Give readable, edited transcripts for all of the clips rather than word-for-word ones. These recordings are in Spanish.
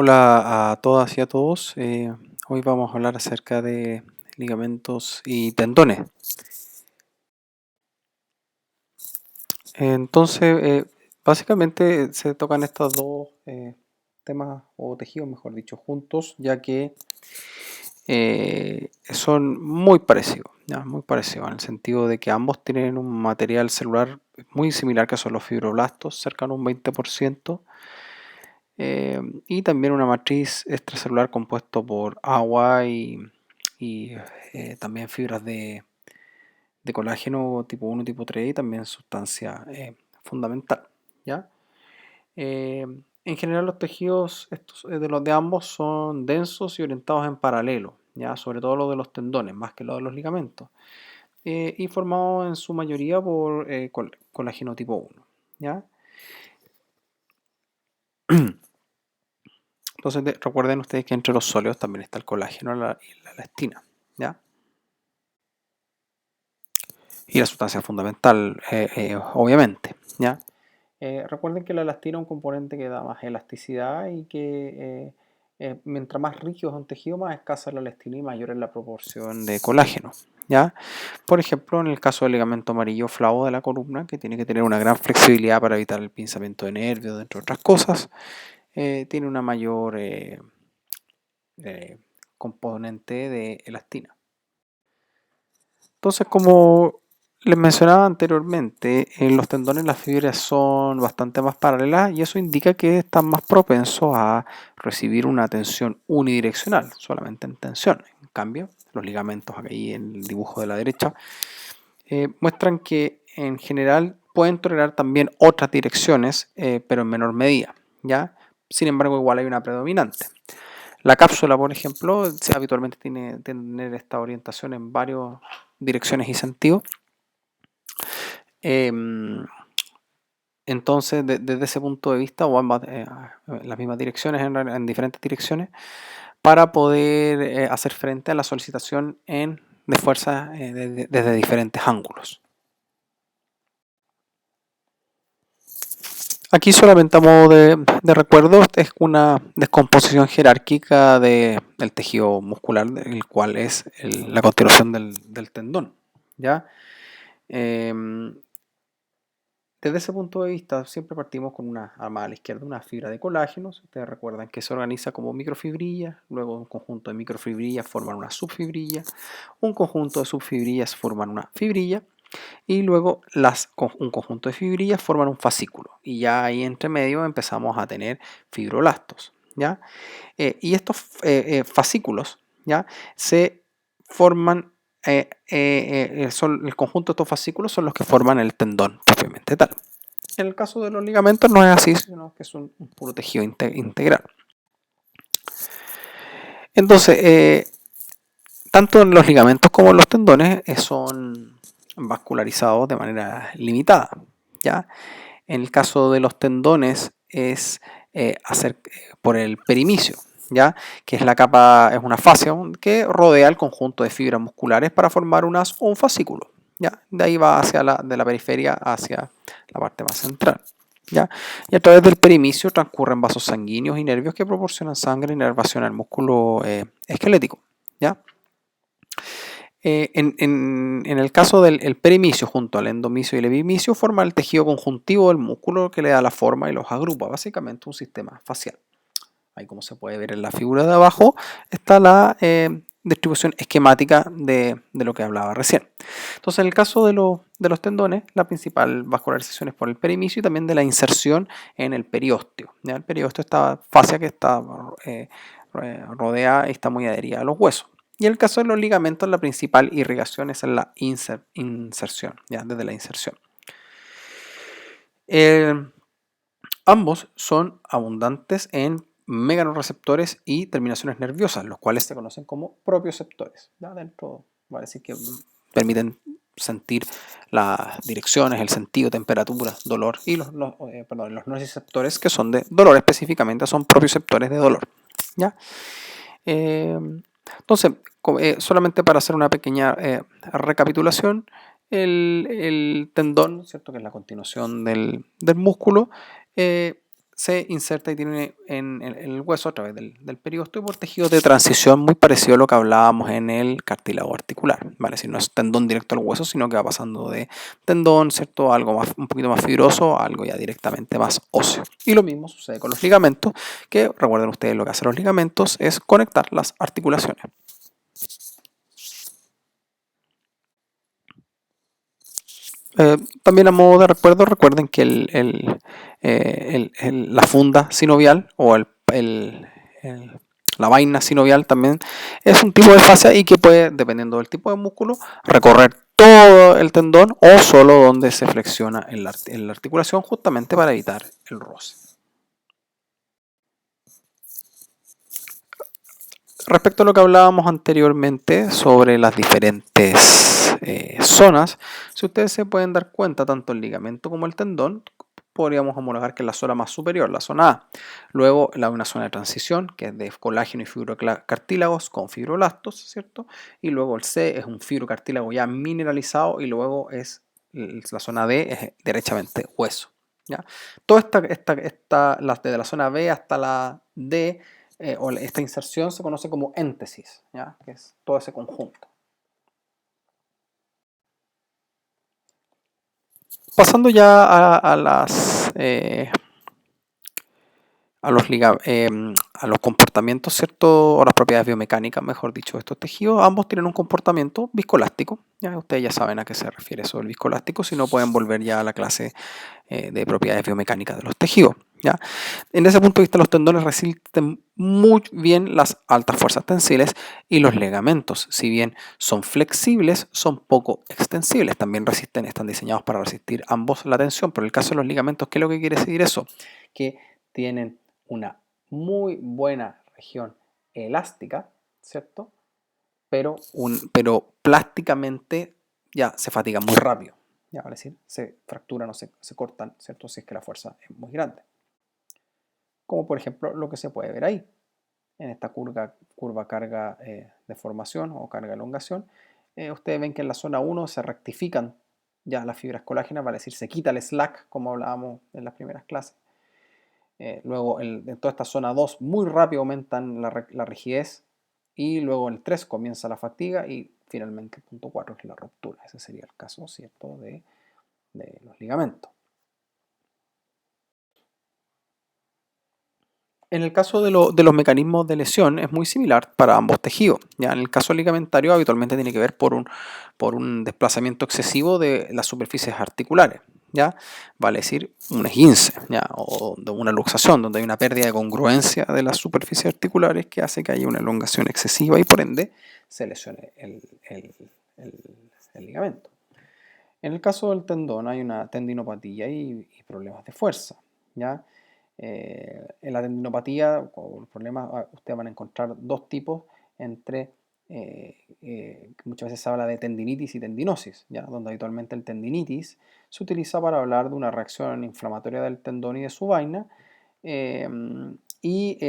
Hola a todas y a todos. Hoy vamos a hablar acerca de ligamentos y tendones. Entonces, básicamente se tocan estos dos temas o tejidos, mejor dicho, juntos, ya que son muy parecidos, ¿ya? Muy parecidos en el sentido de que ambos tienen un material celular muy similar que son los fibroblastos, cercano a un 20%. Y también una matriz extracelular compuesto por agua y también fibras de colágeno tipo 1 y tipo 3 y también sustancia fundamental, ¿ya? Eh, en general los tejidos estos, de los de ambos son densos y orientados en paralelo, ¿ya? Sobre todo los de los tendones, más que los de los ligamentos, y formados en su mayoría por colágeno tipo 1, ¿ya? Entonces recuerden ustedes que entre los sólidos también está el colágeno y la elastina, ¿ya? Y la sustancia fundamental, obviamente, ¿ya? Recuerden que la elastina es un componente que da más elasticidad y que mientras más rígido es un tejido, más escasa es la elastina y mayor es la proporción de colágeno, ¿ya? Por ejemplo, en el caso del ligamento amarillo flavo de la columna, que tiene que tener una gran flexibilidad para evitar el pinzamiento de nervios, entre otras cosas, tiene una mayor componente de elastina. Entonces, como les mencionaba anteriormente, en los tendones las fibras son bastante más paralelas y eso indica que están más propensos a recibir una tensión unidireccional, solamente en tensión. En cambio, los ligamentos aquí en el dibujo de la derecha muestran que en general pueden tolerar también otras direcciones, pero en menor medida, ¿ya? Sin embargo, igual hay una predominante. La cápsula, por ejemplo, habitualmente tiene tener esta orientación en varias direcciones y sentidos. Entonces, desde ese punto de vista, o ambas, las mismas direcciones en diferentes direcciones, para poder hacer frente a la solicitación de fuerza desde diferentes ángulos. Aquí solamente a modo de recuerdo, es una descomposición jerárquica del tejido muscular, el cual es la continuación del tendón, ¿ya? Desde ese punto de vista, siempre partimos con una armada a la izquierda, una fibra de colágeno. Ustedes recuerdan que se organiza como microfibrillas, luego un conjunto de microfibrillas forman una subfibrilla, un conjunto de subfibrillas forman una fibrilla, y luego un conjunto de fibrillas forman un fascículo. Y ya ahí entre medio empezamos a tener fibroblastos, ¿ya? Y estos fascículos, ¿ya? Se forman, son el conjunto de estos fascículos son los que forman el tendón propiamente tal. En el caso de los ligamentos no es así, sino que es un puro tejido integral. Entonces, tanto los ligamentos como los tendones son vascularizados de manera limitada, ¿ya? En el caso de los tendones es por el perimicio, ¿ya? Que es la capa, es una fascia que rodea el conjunto de fibras musculares para formar un fascículo, ¿ya? De ahí va de la periferia hacia la parte más central, ¿ya? Y a través del perimicio transcurren vasos sanguíneos y nervios que proporcionan sangre y inervación al músculo esquelético, ¿ya? En el caso del perimicio junto al endomicio y el epimicio forma el tejido conjuntivo del músculo que le da la forma y los agrupa, básicamente un sistema facial. Ahí, como se puede ver en la figura de abajo, está la distribución esquemática de lo que hablaba recién. Entonces, en el caso de los tendones, la principal vascularización es por el perimicio y también de la inserción en el periósteo, ¿ya? El periósteo es esta fascia que está rodea y está muy adherida a los huesos. Y en el caso de los ligamentos, la principal irrigación es en la inserción, ¿ya? Desde la inserción. Ambos son abundantes en meganorreceptores y terminaciones nerviosas, los cuales se conocen como propioceptores. ¿Ya? Dentro, va a decir que permiten sentir las direcciones, el sentido, temperatura, dolor, y los nociceptores, que son de dolor específicamente, son propioceptores de dolor, ¿ya? Entonces, solamente para hacer una pequeña recapitulación, el tendón, ¿cierto? Que es la continuación del músculo, se inserta y tiene en el hueso a través del periosto y por tejidos de transición muy parecido a lo que hablábamos en el cartílago articular, ¿vale? Si no es tendón directo al hueso, sino que va pasando de tendón, ¿cierto? Algo más, un poquito más fibroso a algo ya directamente más óseo. Y lo mismo sucede con los ligamentos, que recuerden ustedes lo que hacen los ligamentos es conectar las articulaciones. También a modo de recuerdo, recuerden que la funda sinovial o la vaina sinovial también es un tipo de fascia y que puede, dependiendo del tipo de músculo, recorrer todo el tendón o solo donde se flexiona en la articulación, justamente para evitar el roce. Respecto a lo que hablábamos anteriormente sobre las diferentes zonas, si ustedes se pueden dar cuenta, tanto el ligamento como el tendón, podríamos homologar que es la zona más superior, la zona A. Luego una zona de transición, que es de colágeno y fibrocartílagos con fibroblastos, ¿cierto? Y luego el C es un fibrocartílago ya mineralizado y luego es la zona D, es derechamente hueso. ¿Ya? Toda desde la zona B hasta la D, o esta inserción se conoce como éntesis, ¿ya? Que es todo ese conjunto. Pasando ya a los comportamientos, ¿cierto? O las propiedades biomecánicas, mejor dicho, de estos tejidos, ambos tienen un comportamiento viscoelástico. ¿Ya? Ustedes ya saben a qué se refiere eso del viscoelástico, si no pueden volver ya a la clase de propiedades biomecánicas de los tejidos. ¿Ya? En ese punto de vista, los tendones resisten muy bien las altas fuerzas tensiles y los ligamentos, si bien son flexibles, son poco extensibles. También resisten, están diseñados para resistir ambos la tensión, pero en el caso de los ligamentos, ¿qué es lo que quiere decir eso? Que tienen una muy buena región elástica, ¿cierto? Pero plásticamente ya se fatigan muy rápido, ya, es decir, se fracturan o se cortan, ¿cierto? Si es que la fuerza es muy grande. Como por ejemplo lo que se puede ver ahí, en esta curva carga deformación o carga elongación. Ustedes ven que en la zona 1 se rectifican ya las fibras colágenas, vale decir, se quita el slack, como hablábamos en las primeras clases. Luego en toda esta zona 2 muy rápido aumentan la rigidez y luego en el 3 comienza la fatiga y finalmente el punto 4 es la ruptura. Ese sería el caso, ¿cierto?, de los ligamentos. En el caso de los mecanismos de lesión es muy similar para ambos tejidos. ¿Ya? En el caso ligamentario habitualmente tiene que ver por un desplazamiento excesivo de las superficies articulares. ¿Ya? Vale decir un esguince, ¿ya? O de una luxación, donde hay una pérdida de congruencia de las superficies articulares que hace que haya una elongación excesiva y por ende se lesione el ligamento. En el caso del tendón hay una tendinopatía y problemas de fuerza. ¿Ya? En la tendinopatía, con problemas, ustedes van a encontrar dos tipos entre, muchas veces se habla de tendinitis y tendinosis, ¿ya? Donde habitualmente el tendinitis se utiliza para hablar de una reacción inflamatoria del tendón y de su vaina,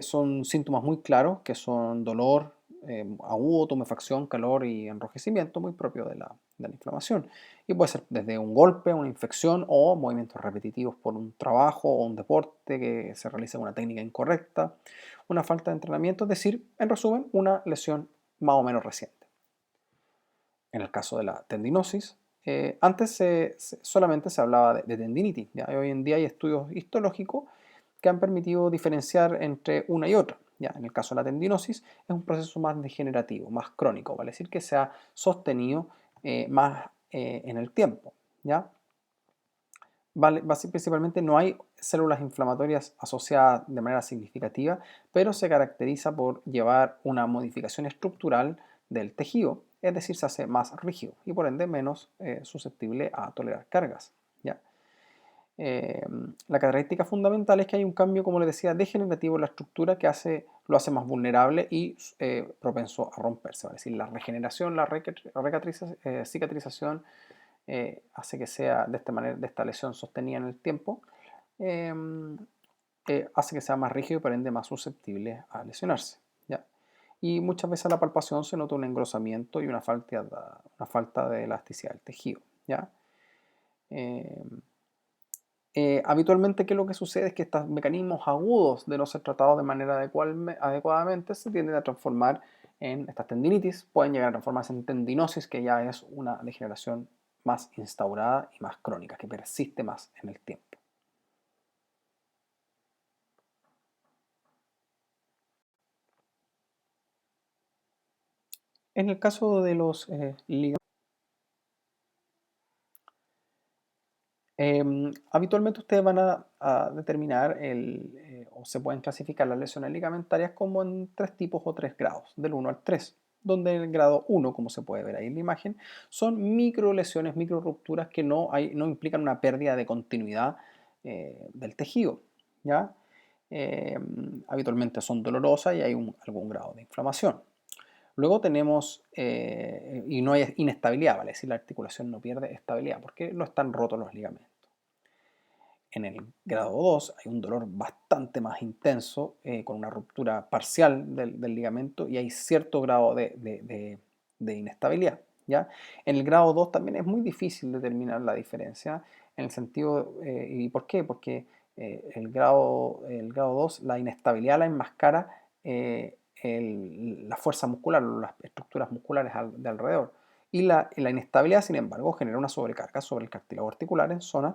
son síntomas muy claros que son dolor agudo, tumefacción, calor y enrojecimiento muy propio de la inflamación. Y puede ser desde un golpe, una infección o movimientos repetitivos por un trabajo o un deporte que se realiza con una técnica incorrecta, una falta de entrenamiento, es decir, en resumen, una lesión más o menos reciente. En el caso de la tendinosis, antes solamente se hablaba de tendinitis, ¿ya? Hoy en día hay estudios histológicos que han permitido diferenciar entre una y otra. ¿Ya? En el caso de la tendinosis es un proceso más degenerativo, más crónico, vale decir que se ha sostenido más en el tiempo. ¿Ya? Principalmente no hay células inflamatorias asociadas de manera significativa, pero se caracteriza por llevar una modificación estructural del tejido, es decir, se hace más rígido y por ende menos susceptible a tolerar cargas. ¿Ya? La característica fundamental es que hay un cambio, como les decía, degenerativo en la estructura que lo hace más vulnerable y propenso a romperse. Es decir, la regeneración, la cicatrización hace que sea de esta lesión sostenida en el tiempo, hace que sea más rígido y por ende más susceptible a lesionarse. ¿Ya? Y muchas veces a la palpación se nota un engrosamiento y una falta de elasticidad del tejido. ¿Ya? Habitualmente, ¿qué es lo que sucede? Es que estos mecanismos agudos de no ser tratados de manera adecuadamente se tienden a transformar en estas tendinitis, pueden llegar a transformarse en tendinosis, que ya es una degeneración más instaurada y más crónica, que persiste más en el tiempo. En el caso de los ligamentos, habitualmente ustedes van a determinar o se pueden clasificar las lesiones ligamentarias como en tres tipos o tres grados, del 1 al 3, donde el grado 1, como se puede ver ahí en la imagen, son micro lesiones, micro rupturas que no implican una pérdida de continuidad del tejido, ¿ya? Habitualmente son dolorosas y hay algún grado de inflamación. Luego tenemos, y no hay inestabilidad, ¿vale? Es decir, la articulación no pierde estabilidad porque no están rotos los ligamentos. En el grado 2 hay un dolor bastante más intenso, con una ruptura parcial del ligamento y hay cierto grado de inestabilidad, ¿ya? En el grado 2 también es muy difícil determinar la diferencia en el sentido, ¿y por qué? Porque el grado 2, la inestabilidad la enmascara la fuerza muscular, las estructuras musculares de alrededor. Y la inestabilidad, sin embargo, genera una sobrecarga sobre el cartílago articular en zona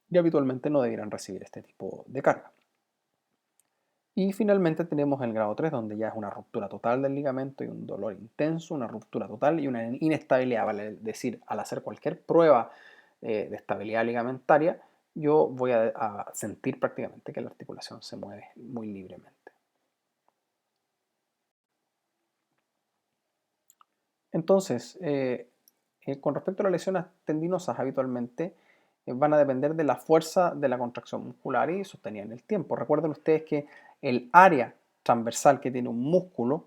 y habitualmente no debieran recibir este tipo de carga. Y finalmente tenemos el grado 3, donde ya es una ruptura total del ligamento y un dolor intenso, una ruptura total y una inestabilidad, vale decir, al hacer cualquier prueba de estabilidad ligamentaria, yo voy a sentir prácticamente que la articulación se mueve muy libremente. Entonces, con respecto a las lesiones tendinosas, habitualmente van a depender de la fuerza de la contracción muscular y sostenida en el tiempo. Recuerden ustedes que el área transversal que tiene un músculo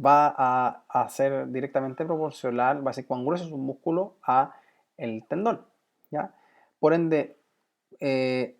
va a ser directamente proporcional, va a ser cuán grueso es un músculo a el tendón, ¿ya? Por ende, eh,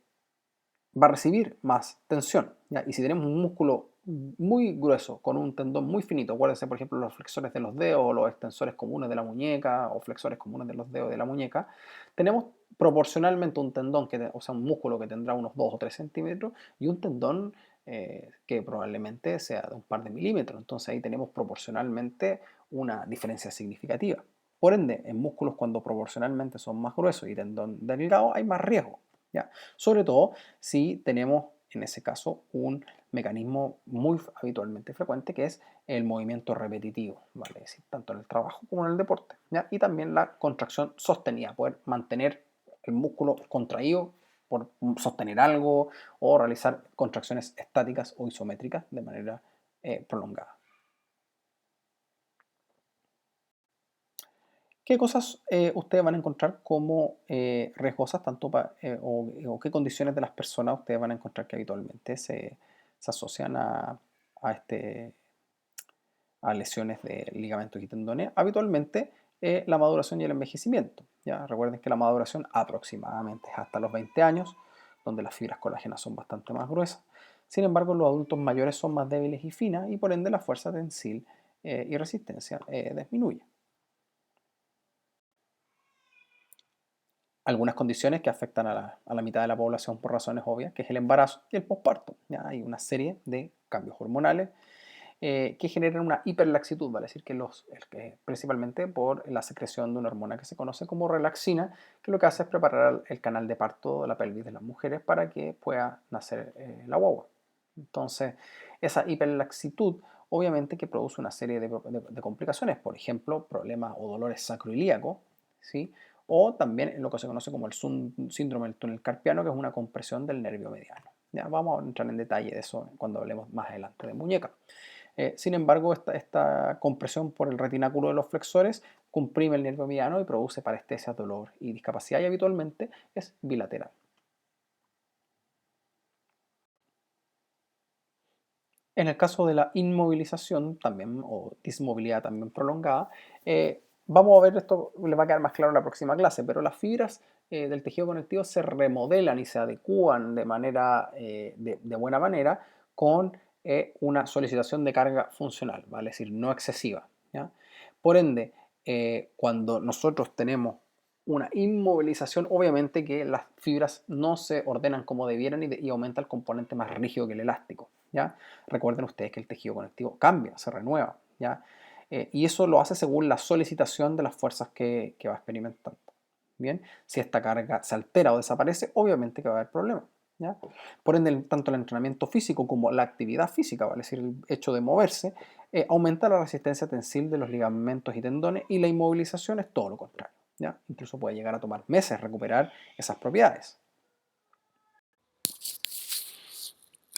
va a recibir más tensión, ¿ya? Y si tenemos un músculo muy grueso con un tendón muy finito, acuérdense por ejemplo los flexores de los dedos o los extensores comunes de la muñeca o flexores comunes de los dedos de la muñeca, tenemos proporcionalmente un tendón, o sea, un músculo que tendrá unos 2 o 3 centímetros y un tendón que probablemente sea de un par de milímetros. Entonces ahí tenemos proporcionalmente una diferencia significativa. Por ende, en músculos cuando proporcionalmente son más gruesos y tendón delgado hay más riesgo, ¿ya? Sobre todo si tenemos en ese caso un mecanismo muy habitualmente frecuente que es el movimiento repetitivo, ¿vale? Es decir, tanto en el trabajo como en el deporte, ¿ya? Y también la contracción sostenida, poder mantener el músculo contraído por sostener algo o realizar contracciones estáticas o isométricas de manera prolongada. ¿Qué cosas ustedes van a encontrar como riesgosas o qué condiciones de las personas ustedes van a encontrar que habitualmente se asocian a a lesiones de ligamentos y tendones? Habitualmente la maduración y el envejecimiento. ¿Ya? Recuerden que la maduración aproximadamente es hasta los 20 años, donde las fibras colágenas son bastante más gruesas. Sin embargo, los adultos mayores son más débiles y finas y por ende la fuerza tensil y resistencia disminuye. Algunas condiciones que afectan a la mitad de la población por razones obvias, que es el embarazo y el posparto. Ya hay una serie de cambios hormonales que generan una hiperlaxitud, vale decir que principalmente por la secreción de una hormona que se conoce como relaxina, que lo que hace es preparar el canal de parto de la pelvis de las mujeres para que pueda nacer la guagua. Entonces, esa hiperlaxitud obviamente que produce una serie de complicaciones, por ejemplo, problemas o dolores sacroilíacos, ¿sí? O también en lo que se conoce como el síndrome del túnel carpiano, que es una compresión del nervio mediano. Ya vamos a entrar en detalle de eso cuando hablemos más adelante de muñeca. Sin embargo, esta compresión por el retináculo de los flexores comprime el nervio mediano y produce parestesia, dolor y discapacidad y habitualmente es bilateral. En el caso de la inmovilización también, o dismovilidad también prolongada, vamos a ver esto, le va a quedar más claro en la próxima clase, pero las fibras del tejido conectivo se remodelan y se adecúan de buena manera con una solicitación de carga funcional, ¿vale? Es decir, no excesiva, ¿ya? Por ende, cuando nosotros tenemos una inmovilización, obviamente que las fibras no se ordenan como debieran y aumenta el componente más rígido que el elástico, ¿ya? Recuerden ustedes que el tejido conectivo cambia, se renueva, ¿ya? Y eso lo hace según la solicitación de las fuerzas que va experimentando. Bien, si esta carga se altera o desaparece, obviamente que va a haber problemas, ¿ya? Por ende, tanto el entrenamiento físico como la actividad física, ¿vale? Es decir, el hecho de moverse, aumenta la resistencia tensil de los ligamentos y tendones, y la inmovilización es todo lo contrario, ¿ya? Incluso puede llegar a tomar meses recuperar esas propiedades.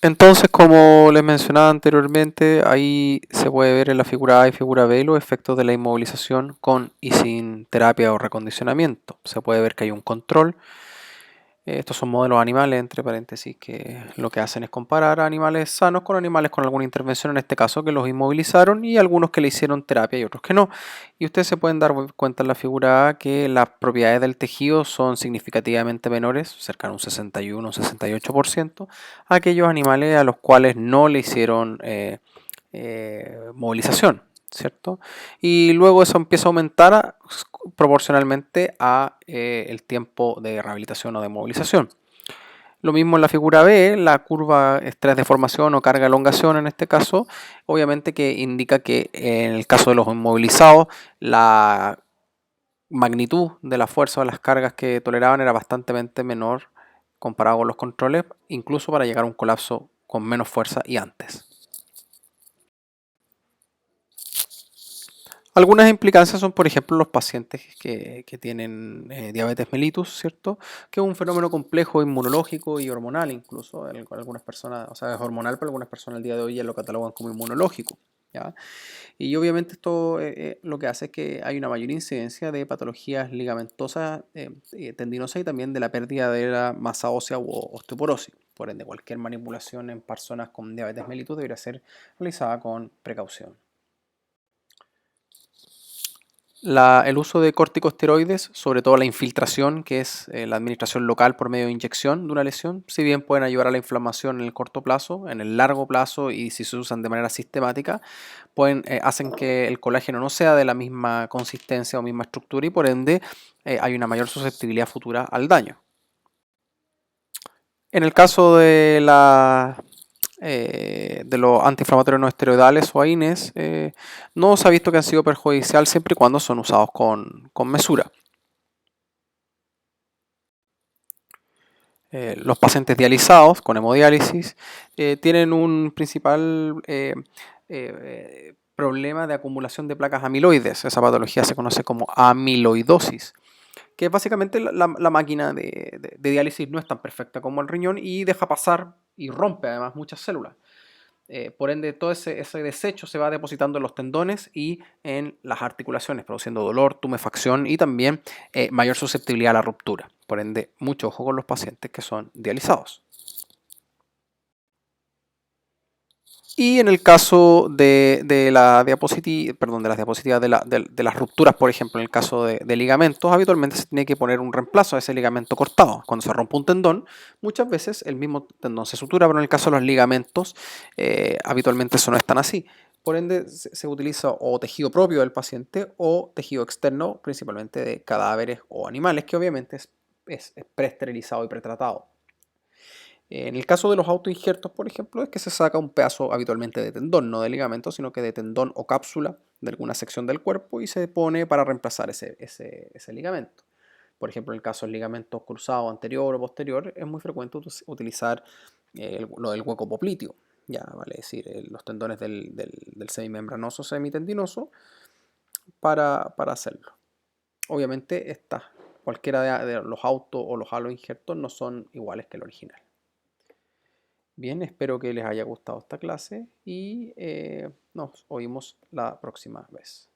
Entonces, como les mencionaba anteriormente, ahí se puede ver en la figura A y figura B los efectos de la inmovilización con y sin terapia o recondicionamiento. Se puede ver que hay un control. Estos son modelos animales, entre paréntesis, que lo que hacen es comparar a animales sanos con animales con alguna intervención, en este caso que los inmovilizaron, y algunos que le hicieron terapia y otros que no. Y ustedes se pueden dar cuenta en la figura A que las propiedades del tejido son significativamente menores, cerca de un 61 o 68%, a aquellos animales a los cuales no le hicieron movilización, ¿cierto? Y luego eso empieza a aumentar proporcionalmente a el tiempo de rehabilitación o de movilización. Lo mismo en la figura B, la curva estrés deformación o carga elongación en este caso, obviamente que indica que en el caso de los inmovilizados, la magnitud de la fuerza o las cargas que toleraban era bastante menor comparado con los controles, incluso para llegar a un colapso con menos fuerza y antes. Algunas implicancias son, por ejemplo, los pacientes que tienen diabetes mellitus, ¿cierto? Que es un fenómeno complejo, inmunológico y hormonal incluso. Algunas personas, o sea, es hormonal, pero algunas personas al día de hoy ya lo catalogan como inmunológico, ¿ya? Y obviamente esto lo que hace es que hay una mayor incidencia de patologías ligamentosas, tendinosas y también de la pérdida de la masa ósea o osteoporosis. Por ende, cualquier manipulación en personas con diabetes mellitus debería ser realizada con precaución. El uso de corticosteroides, sobre todo la infiltración, que es la administración local por medio de inyección de una lesión, si bien pueden ayudar a la inflamación en el corto plazo, en el largo plazo y si se usan de manera sistemática, hacen que el colágeno no sea de la misma consistencia o misma estructura y por ende hay una mayor susceptibilidad futura al daño. En el caso de los antiinflamatorios no esteroidales o AINES, no se ha visto que han sido perjudiciales siempre y cuando son usados con mesura. Los pacientes dializados con hemodiálisis tienen un principal problema de acumulación de placas amiloides. Esa patología se conoce como amiloidosis, que básicamente la máquina de diálisis no es tan perfecta como el riñón y deja pasar y rompe además muchas células. Por ende, todo ese desecho se va depositando en los tendones y en las articulaciones, produciendo dolor, tumefacción y también mayor susceptibilidad a la ruptura. Por ende, mucho ojo con los pacientes que son dializados. Y en el caso de las diapositivas de las rupturas, por ejemplo, en el caso de ligamentos, habitualmente se tiene que poner un reemplazo a ese ligamento cortado. Cuando se rompe un tendón, muchas veces el mismo tendón se sutura, pero en el caso de los ligamentos, habitualmente eso no es tan así. Por ende, se utiliza o tejido propio del paciente o tejido externo, principalmente de cadáveres o animales, que obviamente es preesterilizado y pretratado. En el caso de los autoinjertos, por ejemplo, es que se saca un pedazo habitualmente de tendón, no de ligamento, sino que de tendón o cápsula de alguna sección del cuerpo y se pone para reemplazar ese ligamento. Por ejemplo, en el caso del ligamento cruzado anterior o posterior, es muy frecuente utilizar lo del hueco popliteo, ya, vale decir, los tendones del semimembranoso semitendinoso para hacerlo. Obviamente, cualquiera de los auto o los aloinjertos no son iguales que el original. Bien, espero que les haya gustado esta clase y nos oímos la próxima vez.